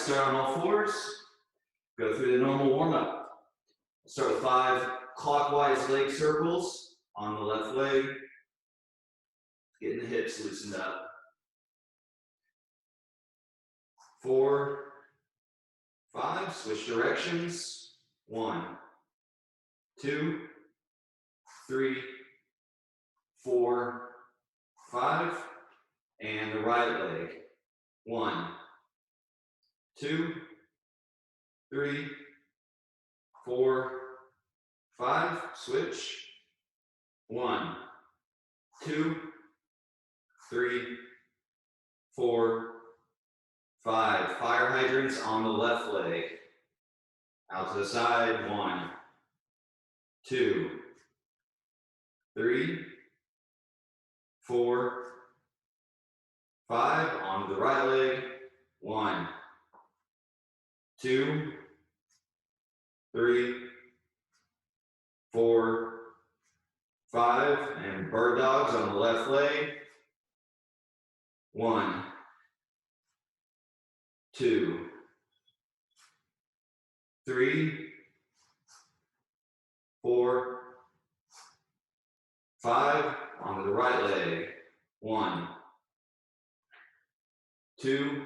start on all fours. Go through the normal warm-up. Start with 5 clockwise leg circles on the left leg. Getting the hips loosened up. 4, 5, switch directions. 1, 2, 3, 4, 5, and the right leg. 1, 2, 3, 4, 5, switch. 1, 2, 3, 4, 5. Fire hydrants on the left leg. Out to the side. 1, 2, 3, 4, 5. Onto the right leg. 1, 2, 3, 4, 5. And bird dogs on the left leg. 1, 2, 3, 4, 5. Onto the right leg. 1, 2,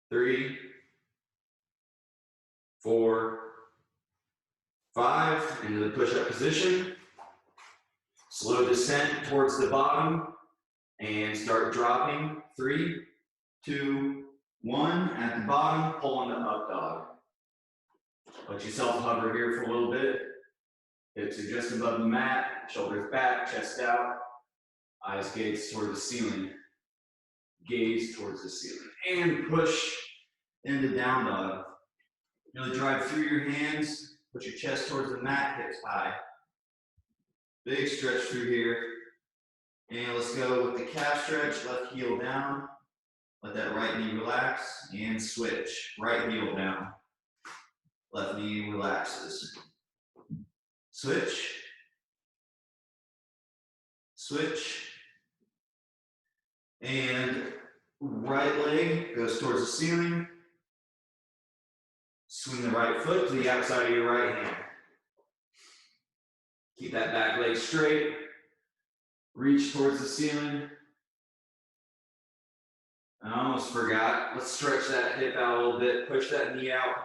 3, 4, 5. Into the push-up position. Slow descent towards the bottom and start dropping. 3, 2, 1. At the bottom, pull into up dog. Let yourself hover here for a little bit. Hips are just above the mat, shoulders back, chest out, eyes gaze toward the ceiling. Gaze towards the ceiling. And push into down dog. Really drive through your hands, put your chest towards the mat, hips high. Big stretch through here. And let's go with the calf stretch, left heel down. Let that right knee relax and switch. Right heel down. Left knee relaxes. Switch. Switch. And right leg goes towards the ceiling. Swing the right foot to the outside of your right hand. Keep that back leg straight. Reach towards the ceiling. I almost forgot. Let's stretch that hip out a little bit. Push that knee out.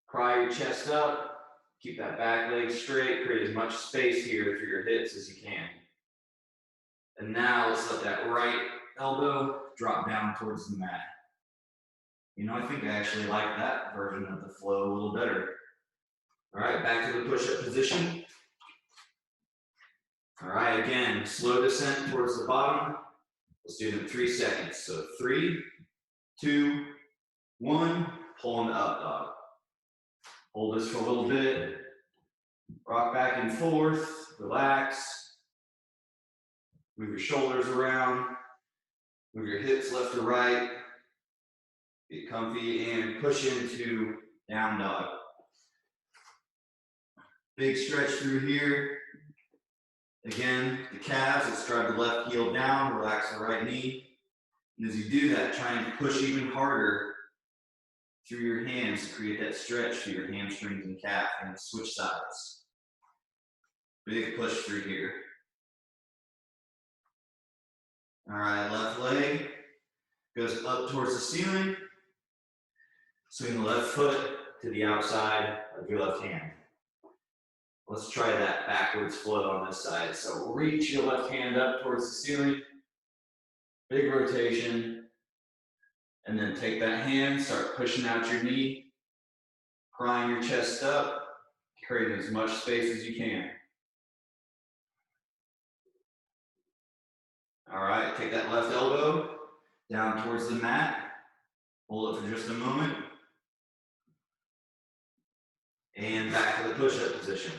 Pry your chest up. Keep that back leg straight. Create as much space here through your hips as you can. And now let's let that right elbow drop down towards the mat. You know, I think I actually like that version of the flow a little better. All right, back to the push-up position. All right, again, slow descent towards the bottom. Let's do it in 3 seconds. So 3, 2, 1, pull into up dog. Hold this for a little bit. Rock back and forth, relax. Move your shoulders around. Move your hips left to right. Get comfy and push into down dog. Big stretch through here. Again, the calves, let's drive the left heel down, relax the right knee. And as you do that, try and push even harder through your hands to create that stretch through your hamstrings and calf, and switch sides. Big push through here. All right, left leg goes up towards the ceiling. Swing the left foot to the outside of your left hand. Let's try that backwards flow on this side. So reach your left hand up towards the ceiling. Big rotation. And then take that hand, start pushing out your knee. Prying your chest up. Creating as much space as you can. All right, take that left elbow down towards the mat. Hold it for just a moment. And back to the push-up position.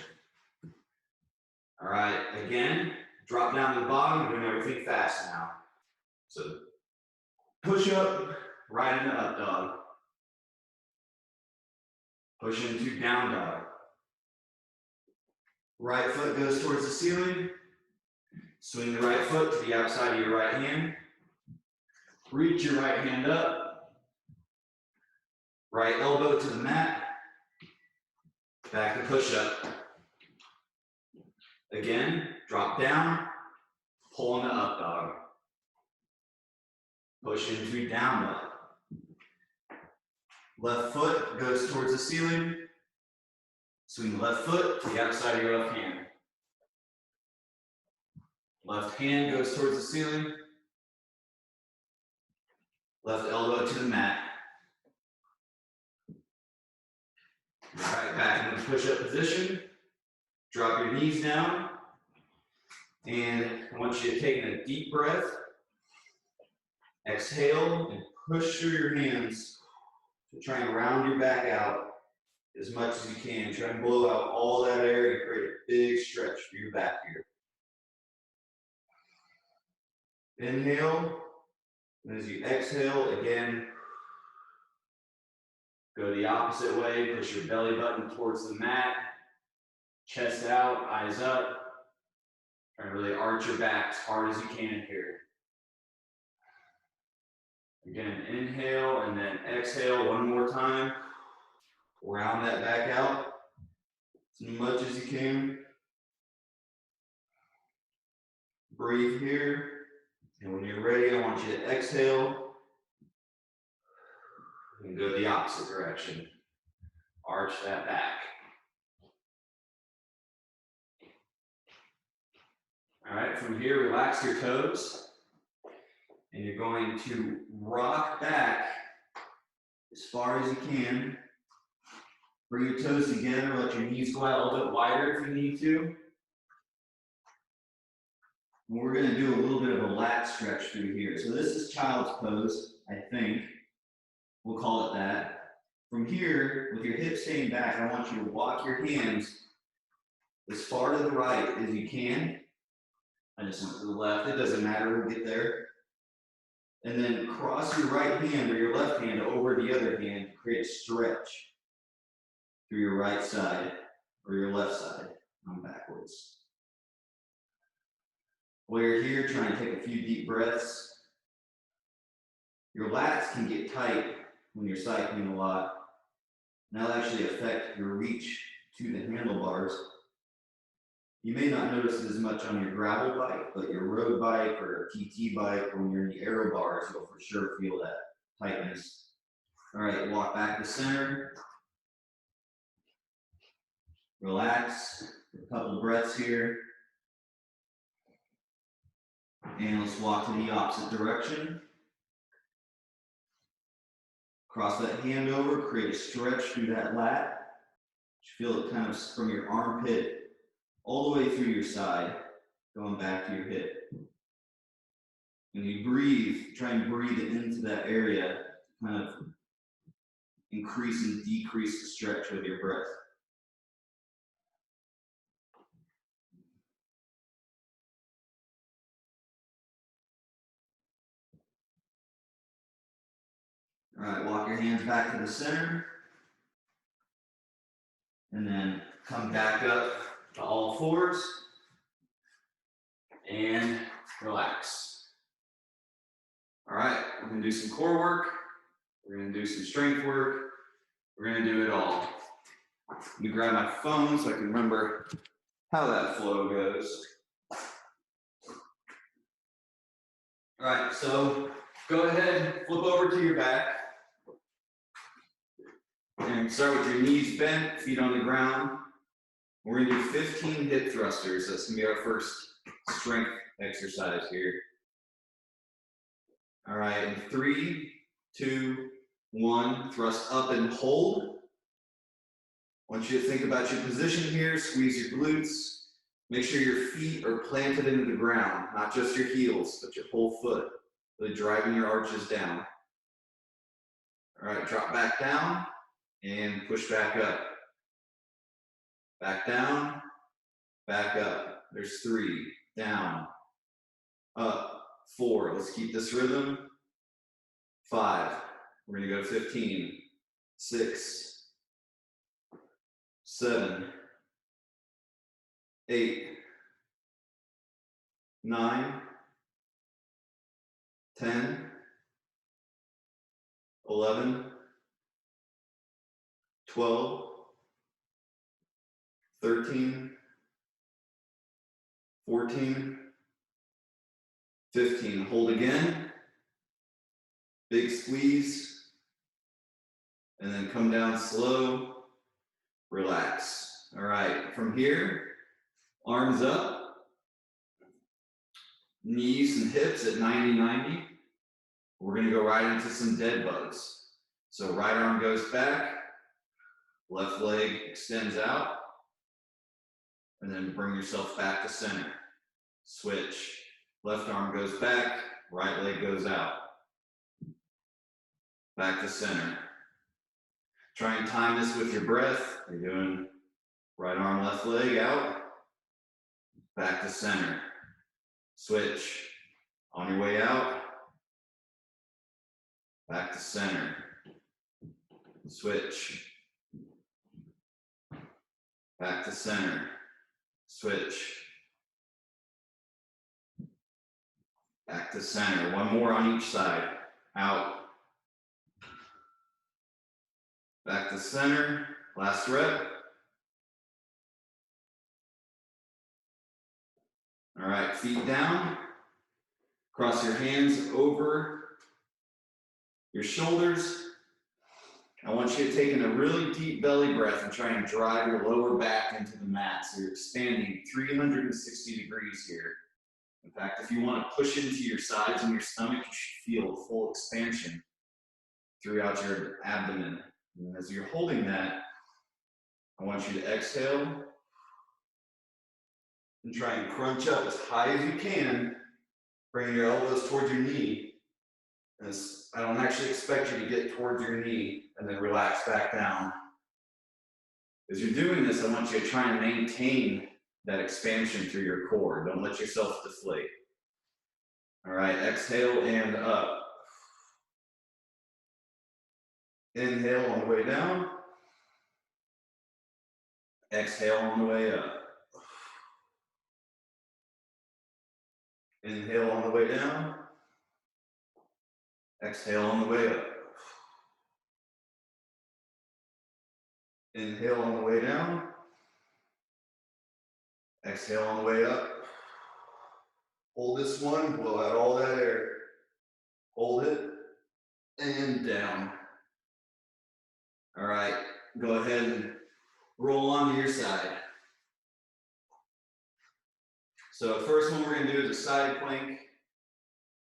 All right, again, drop down to the bottom. We're doing everything fast now. So push up, right into up dog. Push into down dog. Right foot goes towards the ceiling. Swing the right foot to the outside of your right hand. Reach your right hand up. Right elbow to the mat. Back to push-up. Again, drop down, pull on the up dog. Push into down dog. Left foot goes towards the ceiling. Swing the left foot to the outside of your left hand. Left hand goes towards the ceiling. Left elbow to the mat. All right, back in the push-up position. Drop your knees down. And I want you to take a deep breath. Exhale and push through your hands to try and round your back out as much as you can. Try and blow out all that air and create a big stretch for your back here. Inhale, and as you exhale, again, go the opposite way. Push your belly button towards the mat. Chest out, eyes up. Try to really arch your back as hard as you can here. Again, inhale and then exhale one more time. Round that back out as much as you can. Breathe here. And when you're ready, I want you to exhale and go the opposite direction. Arch that back. All right, from here, relax your toes. And you're going to rock back as far as you can. Bring your toes together, let your knees go out a little bit wider if you need to. And we're going to do a little bit of a lat stretch through here. So this is child's pose, I think. We'll call it that. From here, with your hips staying back, I want you to walk your hands as far to the right as you can. I just went to the left. It doesn't matter, we'll get there. And then cross your right hand or your left hand over the other hand to create a stretch through your right side or your left side. I'm backwards. While you're here, try and take a few deep breaths. Your lats can get tight when you're cycling a lot. And that'll actually affect your reach to the handlebars. You may not notice it as much on your gravel bike, but your road bike or TT bike, when you're in the aero bars, you'll for sure feel that tightness. All right, walk back to center. Relax, a couple breaths here. And let's walk to the opposite direction. Cross that hand over, create a stretch through that lat. You feel it kind of from your armpit all the way through your side, going back to your hip. And you breathe, try and breathe it into that area, kind of increase and decrease the stretch with your breath. All right, walk your hands back to the center. And then come back up to all fours. And relax. All right, we're gonna do some core work. We're gonna do some strength work. We're gonna do it all. Let me grab my phone so I can remember how that flow goes. All right, so go ahead, flip over to your back. And start with your knees bent, feet on the ground. We're gonna do 15 hip thrusters. That's gonna be our first strength exercise here. All right, in 3, 2, 1, thrust up and hold. I want you to think about your position here, squeeze your glutes. Make sure your feet are planted into the ground, not just your heels, but your whole foot, really driving your arches down. All right, drop back down and push back up. Back down, back up. There's 3, down, up, 4. Let's keep this rhythm. 5, we're gonna go 15, 6, 7, 8, 9, 10, 11, 12, 13, 14, 15. Hold again. Big squeeze. And then come down slow. Relax. All right, from here, arms up. Knees and hips at 90-90. We're gonna go right into some dead bugs. So right arm goes back, left leg extends out, and then bring yourself back to center. Switch. Left arm goes back, right leg goes out. Back to center. Try and time this with your breath. You're doing right arm, left leg out. Back to center. Switch. On your way out. Back to center. Switch. Back to center. Switch. Back to center. One more on each side. Out. Back to center. Last rep. All right, feet down. Cross your hands over your shoulders. I want you to take in a really deep belly breath and try and drive your lower back into the mat. So you're expanding 360 degrees here. In fact, if you want to push into your sides and your stomach, you should feel full expansion throughout your abdomen. And as you're holding that, I want you to exhale and try and crunch up as high as you can, bringing your elbows towards your knee. As I don't actually expect you to get towards your knee and then relax back down. As you're doing this, I want you to try and maintain that expansion through your core. Don't let yourself deflate. All right, exhale and up. Inhale on the way down. Exhale on the way up. Inhale on the way down. Exhale on the way up. Inhale on the way down. Exhale on the way up. Hold this one, blow out all that air. Hold it, and down. All right, go ahead and roll onto your side. So first one we're gonna do is a side plank.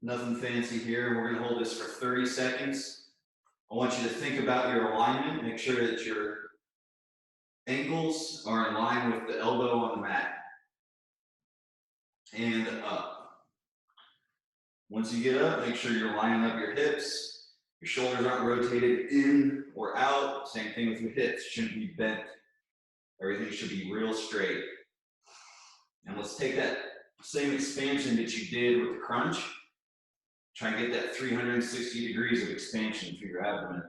Nothing fancy here. We're gonna hold this for 30 seconds. I want you to think about your alignment. Make sure that your ankles are in line with the elbow on the mat. And up. Once you get up, make sure you're lining up your hips. Your shoulders aren't rotated in or out. Same thing with your hips. Shouldn't be bent. Everything should be real straight. And let's take that same expansion that you did with the crunch. Try and get that 360 degrees of expansion through your abdomen.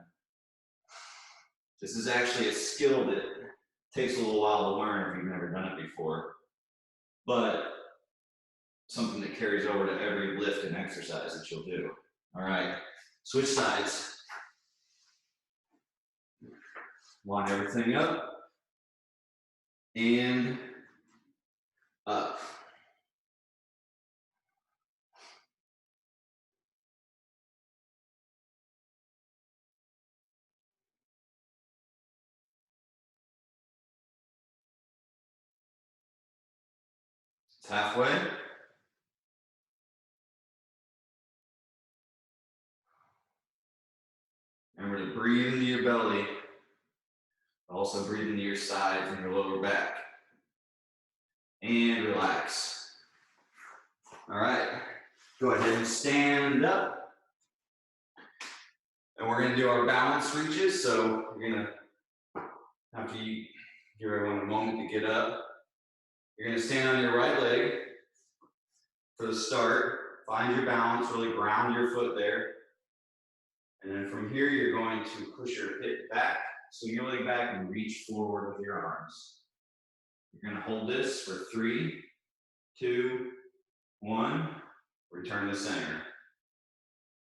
This is actually a skill that takes a little while to learn if you've never done it before, but something that carries over to every lift and exercise that you'll do. All right, switch sides. Line everything up and up. It's halfway. Remember to breathe into your belly. Also breathe into your sides and your lower back. And relax. All right, go ahead and stand up. And we're gonna do our balance reaches. So we're gonna have to give everyone a moment to get up. You're gonna stand on your right leg for the start. Find your balance, really ground your foot there. And then from here, you're going to push your hip back, swing your leg back and reach forward with your arms. You're gonna hold this for 3, 2, 1, return to center.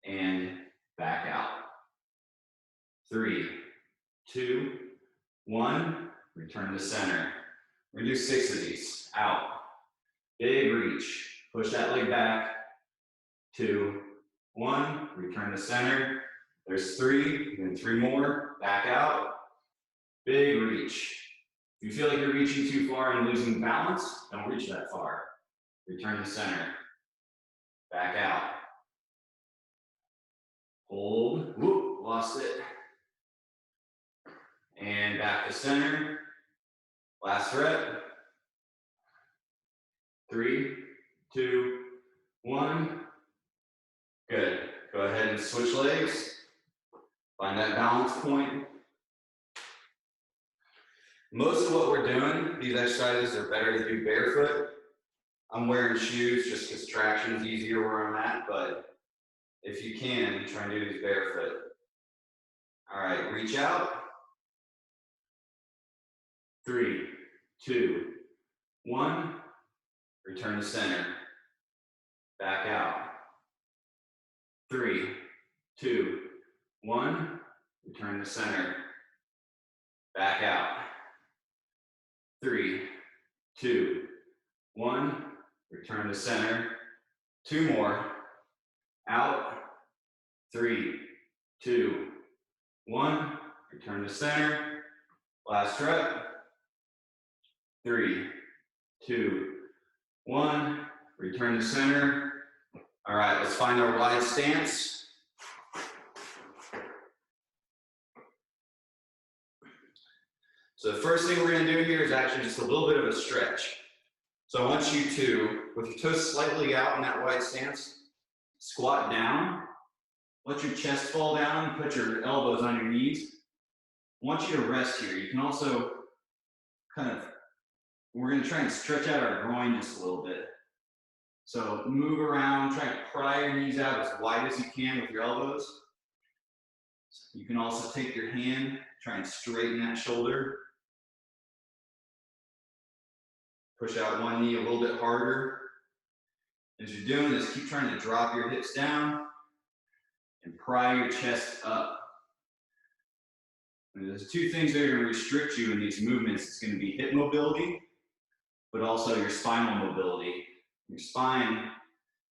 And back out. 3, 2, 1. Return to center. We're gonna do 6 of these. Out. Big reach. Push that leg back. 2, 1. Return to center. There's 3, and then 3 more. Back out. Big reach. If you feel like you're reaching too far and losing balance, don't reach that far. Return to center. Back out. Hold. Whoop, lost it. And back to center. Last rep. 3, 2, 1. Good. Go ahead and switch legs. Find that balance point. Most of what we're doing, these exercises are better to do barefoot. I'm wearing shoes just because traction is easier where I'm at, but if you can, try and do these barefoot. All right, reach out. 3, 2, 1. Return to center. Back out. 3, 2, 1. Return to center. Back out. 3, 2, 1. Return to center. 2 more. Out. 3, 2, 1. Return to center. Last rep. 3, 2, 1. Return to center. All right, let's find our wide stance. So the first thing we're going to do here is actually just a little bit of a stretch. So I want you to, with your toes slightly out in that wide stance, squat down, let your chest fall down, put your elbows on your knees. I want you to rest here. You can also we're going to try and stretch out our groin just a little bit. So move around, try to pry your knees out as wide as you can with your elbows. You can also take your hand, try and straighten that shoulder. Push out one knee a little bit harder. As you're doing this, keep trying to drop your hips down and pry your chest up. And there's 2 things that are going to restrict you in these movements. It's going to be hip mobility, but also your spinal mobility. Your spine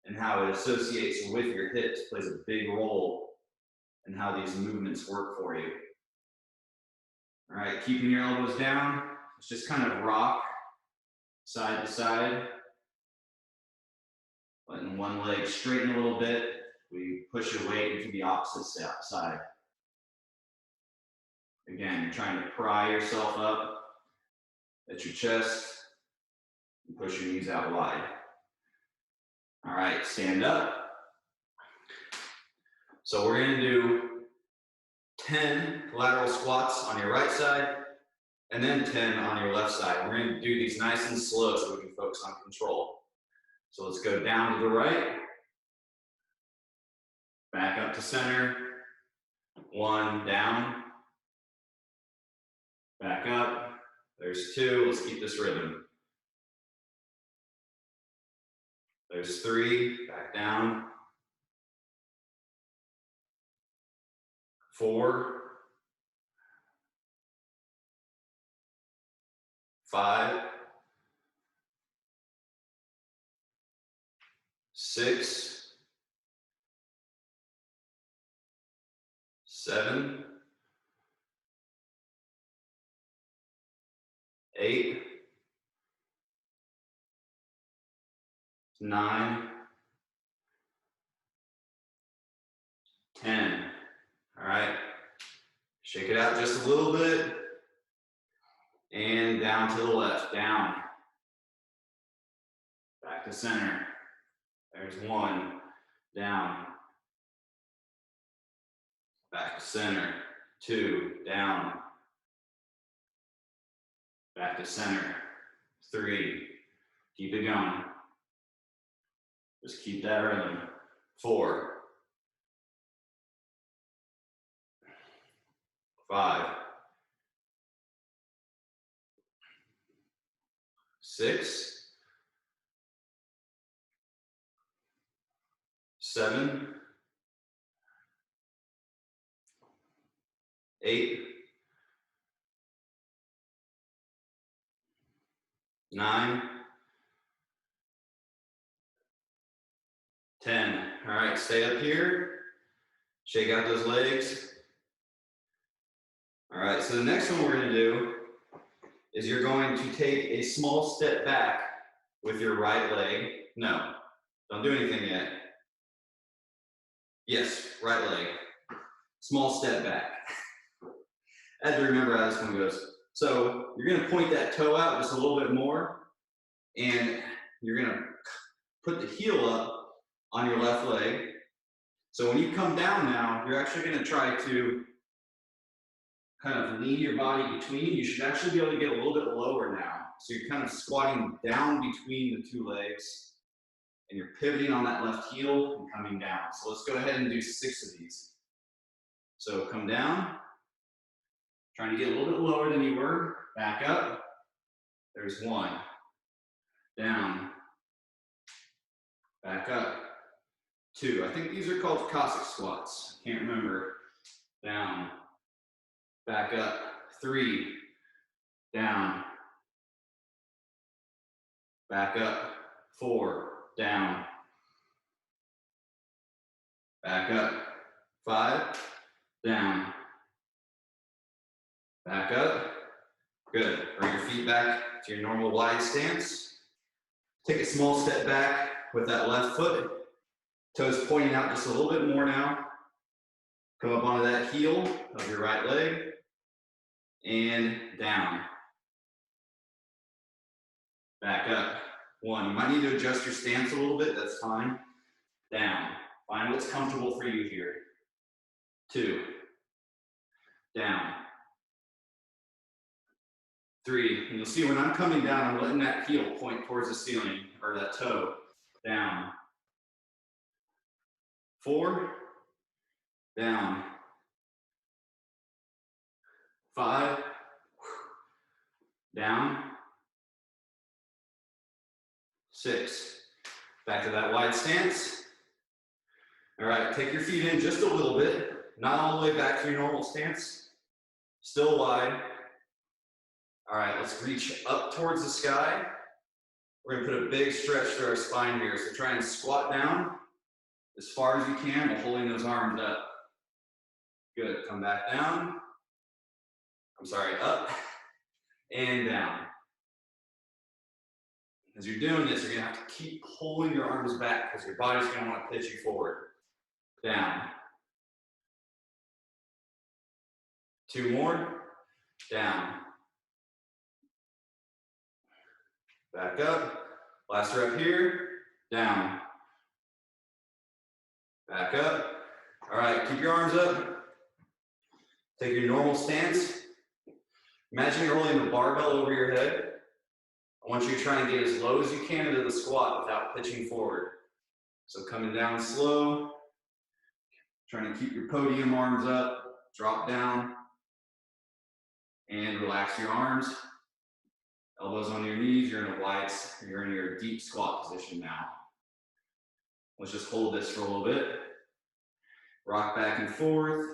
and how it associates with your hips plays a big role in how these movements work for you. All right, keeping your elbows down. Let's just kind of rock side to side. Letting one leg straighten a little bit. We push your weight into the opposite side. Again, you're trying to pry yourself up at your chest and push your knees out wide. All right, stand up. So we're going to do 10 lateral squats on your right side and then 10 on your left side. We're going to do these nice and slow so we can focus on control. So let's go down to the right, back up to center, 1, down, back up, there's 2, let's keep this rhythm. There's 3, back down, 4, 5, 6, 7, 8, 9, 10. All right, shake it out just a little bit and down to the left, down, back to center. There's 1, down, back to center, 2, down, back to center, 3, keep it going. Just keep that rhythm. 4, 5, 6, 7, 8, 9, 10. All right, stay up here. Shake out those legs. All right, so the next one we're going to do is you're going to take a small step back with your right leg. No, don't do anything yet. Yes, right leg. Small step back. I had to remember how this one goes. So you're going to point that toe out just a little bit more, and you're going to put the heel up on your left leg. So when you come down now, you're actually going to try to kind of lean your body between. You should actually be able to get a little bit lower now. So you're kind of squatting down between the two legs, and you're pivoting on that left heel and coming down. So let's go ahead and do 6 of these. So come down, trying to get a little bit lower than you were. Back up. There's 1. Down. Back up. 2. I think these are called Cossack squats. Can't remember. Down. Back up. 3. Down. Back up. 4. Down. Back up. 5. Down. Back up. Good. Bring your feet back to your normal wide stance. Take a small step back with that left foot. Toes pointing out just a little bit more now. Come up onto that heel of your right leg. And down. Back up. 1. You might need to adjust your stance a little bit. That's fine. Down. Find what's comfortable for you here. 2. Down. 3. And you'll see when I'm coming down, I'm letting that heel point towards the ceiling, or that toe. Down. 4. Down. 5. Down. 6. Back to that wide stance. All right, take your feet in just a little bit, not all the way back to your normal stance. Still wide. All right, let's reach up towards the sky. We're gonna put a big stretch through our spine here. So try and squat down as far as you can while holding those arms up. Good, come back down. I'm sorry, up and down. As you're doing this, you're gonna have to keep pulling your arms back because your body's gonna want to pitch you forward. Down. 2 more. Down. Back up. Last rep here. Down. Back up. All right, keep your arms up. Take your normal stance. Imagine you're holding the barbell over your head. I want you to try and get as low as you can into the squat without pitching forward. So coming down slow. Trying to keep your podium arms up. Drop down. And relax your arms. Elbows on your knees. You're in your deep squat position now. Let's just hold this for a little bit. Rock back and forth.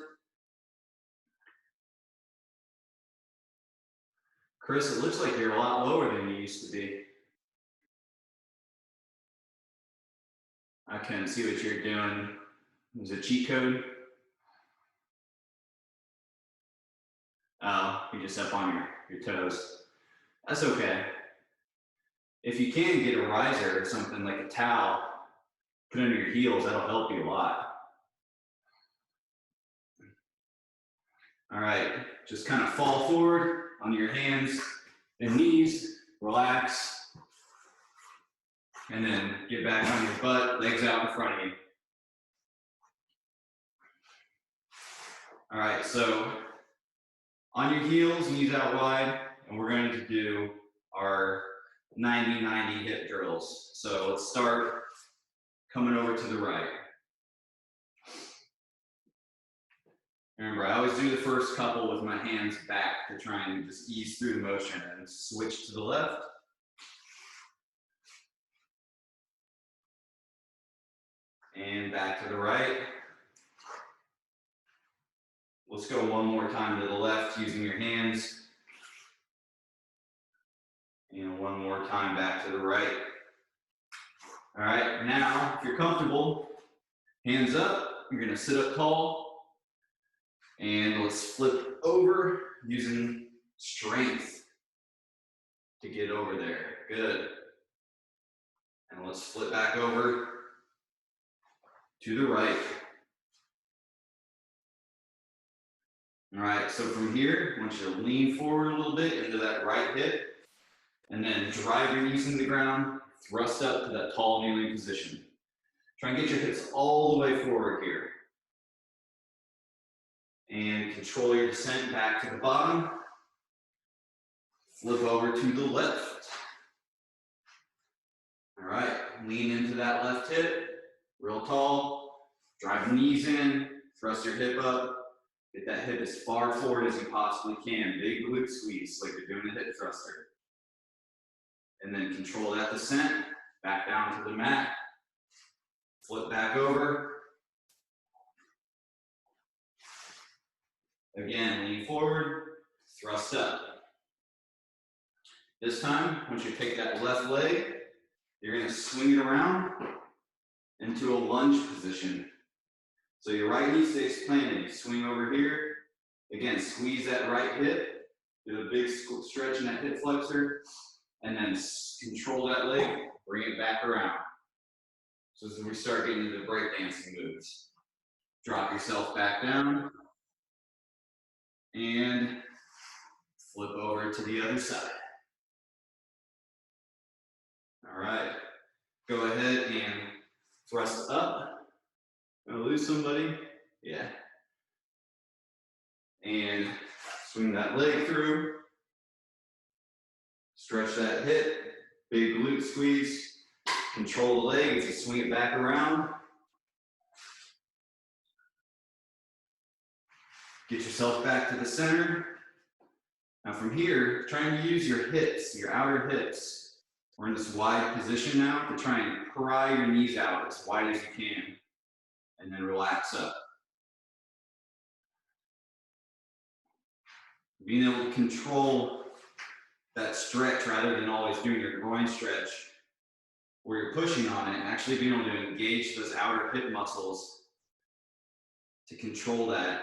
Chris, it looks like you're a lot lower than you used to be. I can see what you're doing. Is it a cheat code? Oh, you just up on your toes. That's okay. If you can get a riser or something like a towel, put under your heels, that'll help you a lot. All right, just kind of fall forward on your hands and knees, relax, and then get back on your butt, legs out in front of you. All right, so on your heels, knees out wide, and we're going to do our 90-90 hip drills. So let's start coming over to the right. Remember, I always do the first couple with my hands back to try and just ease through the motion, and switch to the left. And back to the right. Let's go one more time to the left using your hands. And one more time back to the right. All right, now, if you're comfortable, hands up, you're gonna sit up tall, and let's flip over using strength to get over there. Good. And let's flip back over to the right. All right, so from here, I want you to lean forward a little bit into that right hip, and then drive your knees into the ground, thrust up to that tall kneeling position. Try and get your hips all the way forward here. And control your descent back to the bottom. Flip over to the left. All right, lean into that left hip, real tall. Drive the knees in, thrust your hip up. Get that hip as far forward as you possibly can. Big glute squeeze, like you're doing a hip thruster. And then control that descent, back down to the mat. Flip back over. Again, lean forward, thrust up. This time, once you take that left leg, you're gonna swing it around into a lunge position. So your right knee stays planted. You swing over here. Again, squeeze that right hip. Do a big stretch in that hip flexor. And then control that leg, bring it back around. So as we start getting into the breakdancing moves. Drop yourself back down. And flip over to the other side. All right. Go ahead and thrust up. Gonna lose somebody? Yeah. And swing that leg through. Stretch that hip. Big glute squeeze. Control the leg as you swing it back around. Get yourself back to the center. Now from here, trying to use your hips, your outer hips. We're in this wide position now to try and pry your knees out as wide as you can. And then relax up. Being able to control that stretch rather than always doing your groin stretch where you're pushing on it, actually being able to engage those outer hip muscles to control that,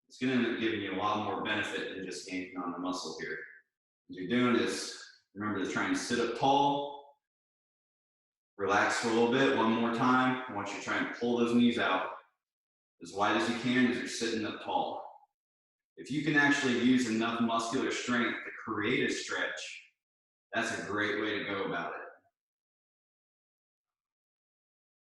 it's going to end up giving you a lot more benefit than just yanking on the muscle here. What you're doing is, remember to try and sit up tall, relax for a little bit, one more time. I want you to try and pull those knees out as wide as you can as you're sitting up tall. If you can actually use enough muscular strength to create a stretch, that's a great way to go about it.